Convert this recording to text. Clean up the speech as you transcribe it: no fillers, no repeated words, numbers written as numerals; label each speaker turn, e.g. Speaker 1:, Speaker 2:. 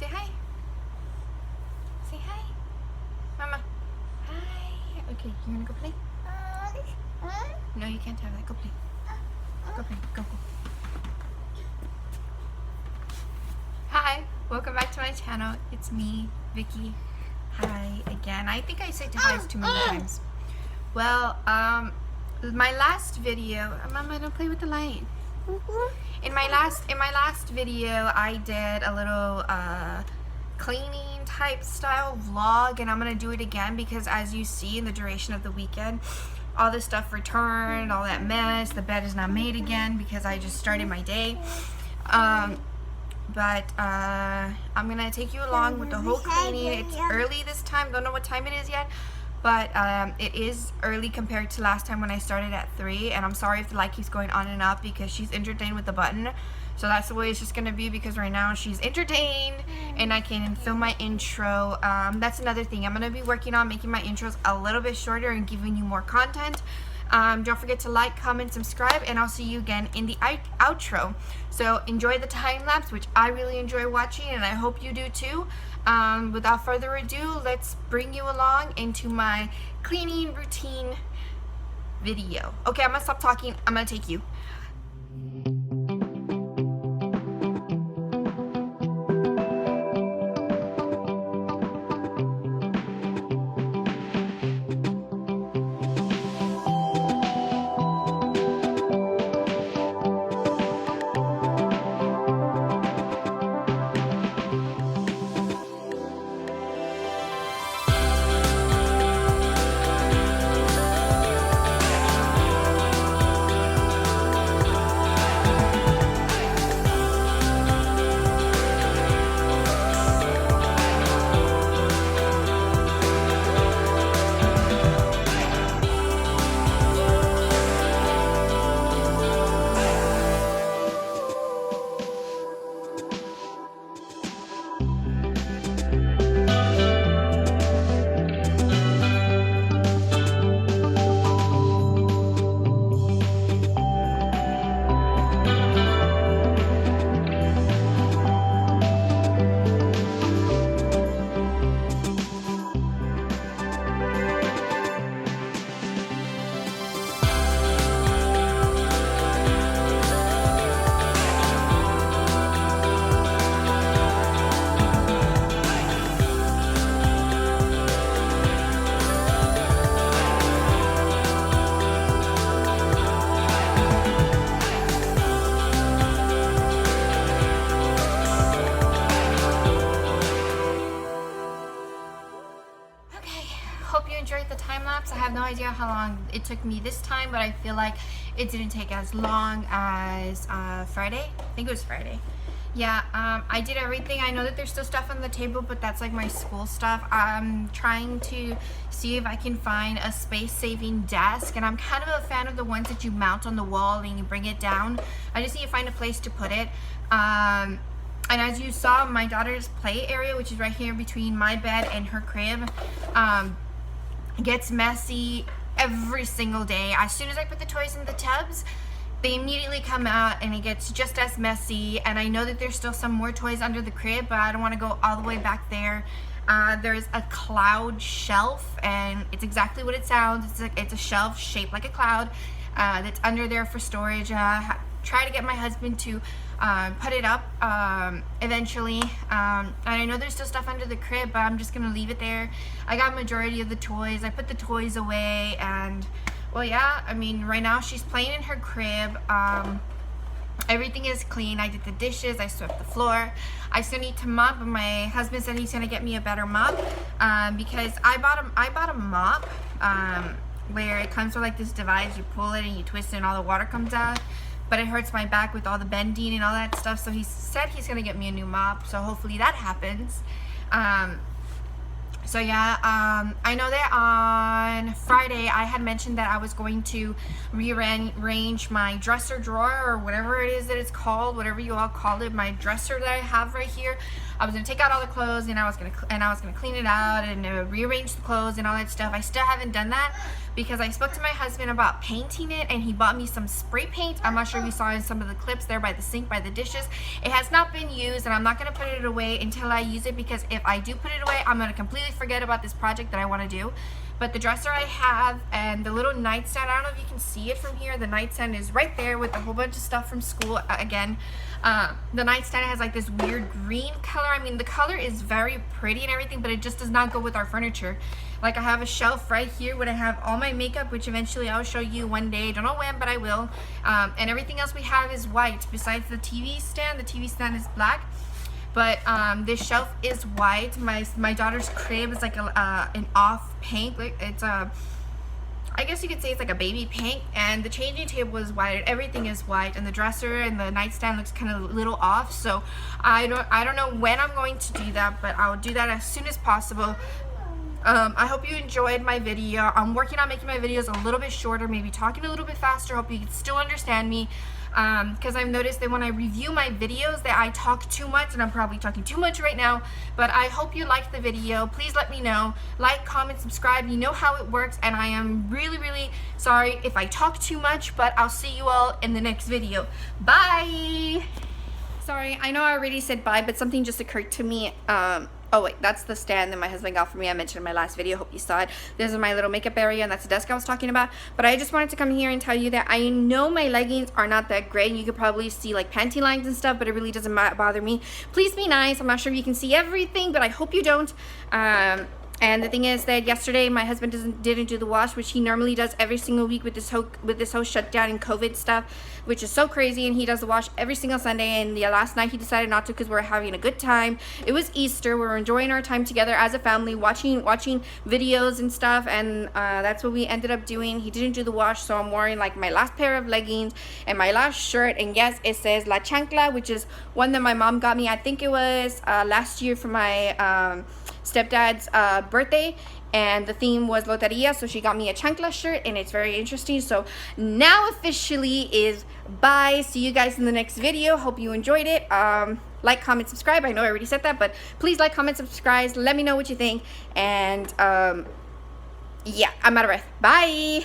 Speaker 1: Say hi. Say hi. Mama. Hi. Okay, you wanna go play? No, you can't have that. Go play. Go play. Go. Hi. Welcome back to my channel. It's me, Vicky. Hi again. I think I said hi too many times. Well, my last video. Mama, don't play with the light. In my last video, I did a little cleaning type style vlog, and I'm gonna do it again because, as you see, in the duration of the weekend, all this stuff returned, all that mess. The bed is not made again because I just started my day. But I'm gonna take you along with the whole cleaning. It's early this time. Don't know what time it is yet, but it is early compared to last time when I started at 3. And I'm sorry if the light keeps going on and off because she's entertained with the button. So that's the way it's just gonna be, because right now she's entertained and I can film my intro. That's another thing. I'm gonna be working on making my intros a little bit shorter and giving you more content. Don't forget to like, comment, subscribe, and I'll see you again in the outro. So enjoy the time lapse, which I really enjoy watching, and I hope you do too. Without further ado, let's bring you along into my cleaning routine video. Okay, I'm gonna stop talking. I'm gonna take you. Hope you enjoyed the time lapse. I have no idea how long it took me this time, but I feel like it didn't take as long as Friday. I think it was Friday. Yeah, I did everything. I know that there's still stuff on the table, but that's like my school stuff. I'm trying to see if I can find a space-saving desk, and I'm kind of a fan of the ones that you mount on the wall and you bring it down. I just need to find a place to put it. And as you saw, my daughter's play area, which is right here between my bed and her crib, gets messy every single day. As soon as I put the toys in the tubs, they immediately come out and it gets just as messy. And I know that there's still some more toys under the crib, but I don't want to go all the way back there. There's a cloud shelf, and it's exactly what it sounds. It's a shelf shaped like a cloud that's under there for storage. Try to get my husband to put it up eventually. And I know there's still stuff under the crib, but I'm just gonna leave it there. I got majority of the toys. I put the toys away, and well, yeah, I mean, right now she's playing in her crib. Everything is clean. I did the dishes, I swept the floor. I still need to mop, but my husband said he's gonna get me a better mop because I bought a mop where it comes with like this device. You pull it and you twist it and all the water comes out, but it hurts my back with all the bending and all that stuff. So he said he's gonna get me a new mop, so hopefully that happens. So yeah, I know that on Friday I had mentioned that I was going to rearrange my dresser drawer, or whatever it is that it's called, whatever you all call it, my dresser that I have right here. I was gonna take out all the clothes, and I was gonna clean it out and rearrange the clothes and all that stuff. I still haven't done that because I spoke to my husband about painting it, and he bought me some spray paint. I'm not sure if you saw in some of the clips there by the sink, by the dishes. It has not been used, and I'm not gonna put it away until I use it, because if I do put it away, I'm gonna completely forget about this project that I want to do. But the dresser I have, and the little nightstand, I don't know if you can see it from here, the nightstand is right there with a whole bunch of stuff from school. Again, the nightstand has like this weird green color. I mean, the color is very pretty and everything, but it just does not go with our furniture. Like, I have a shelf right here where I have all my makeup, which eventually I'll show you one day. Don't know when, but I will. And everything else we have is white. Besides the TV stand is black. But this shelf is white. My daughter's crib is like an off pink. Like, it's I guess you could say it's like a baby pink. And the changing table is white. Everything is white, and the dresser and the nightstand looks kind of a little off. So I don't know when I'm going to do that, but I'll do that as soon as possible. I hope you enjoyed my video. I'm working on making my videos a little bit shorter, maybe talking a little bit faster. Hope you can still understand me. Because I've noticed that when I review my videos that I talk too much, and I'm probably talking too much right now, but I hope you liked the video. Please let me know. Like, comment, subscribe. You know how it works, and I am really, really sorry if I talk too much, but I'll see you all in the next video. Bye! Sorry, I know I already said bye, but something just occurred to me. Oh wait, that's the stand that my husband got for me. I mentioned in my last video. Hope you saw it. This is my little makeup area, and that's the desk I was talking about. But I just wanted to come here and tell you that I know my leggings are not that great. You could probably see like panty lines and stuff, but it really doesn't bother me. Please be nice. I'm not sure if you can see everything, but I hope you don't. And the thing is that yesterday my husband didn't do the wash, which he normally does every single week with this whole shutdown and COVID stuff, which is so crazy. And he does the wash every single Sunday. And last night he decided not to because we're having a good time. It was Easter. We're enjoying our time together as a family, watching videos and stuff. And that's what we ended up doing. He didn't do the wash, so I'm wearing like my last pair of leggings and my last shirt. And yes, it says La Chancla, which is one that my mom got me. I think it was last year for my stepdad's birthday, and the theme was Loteria, so she got me a chancla shirt, and it's very interesting. So now officially is bye. See you guys in the next video. Hope you enjoyed it. Like, comment, subscribe. I know I already said that, but please like, comment, subscribe. Let me know what you think. And yeah, I'm out of breath. Bye.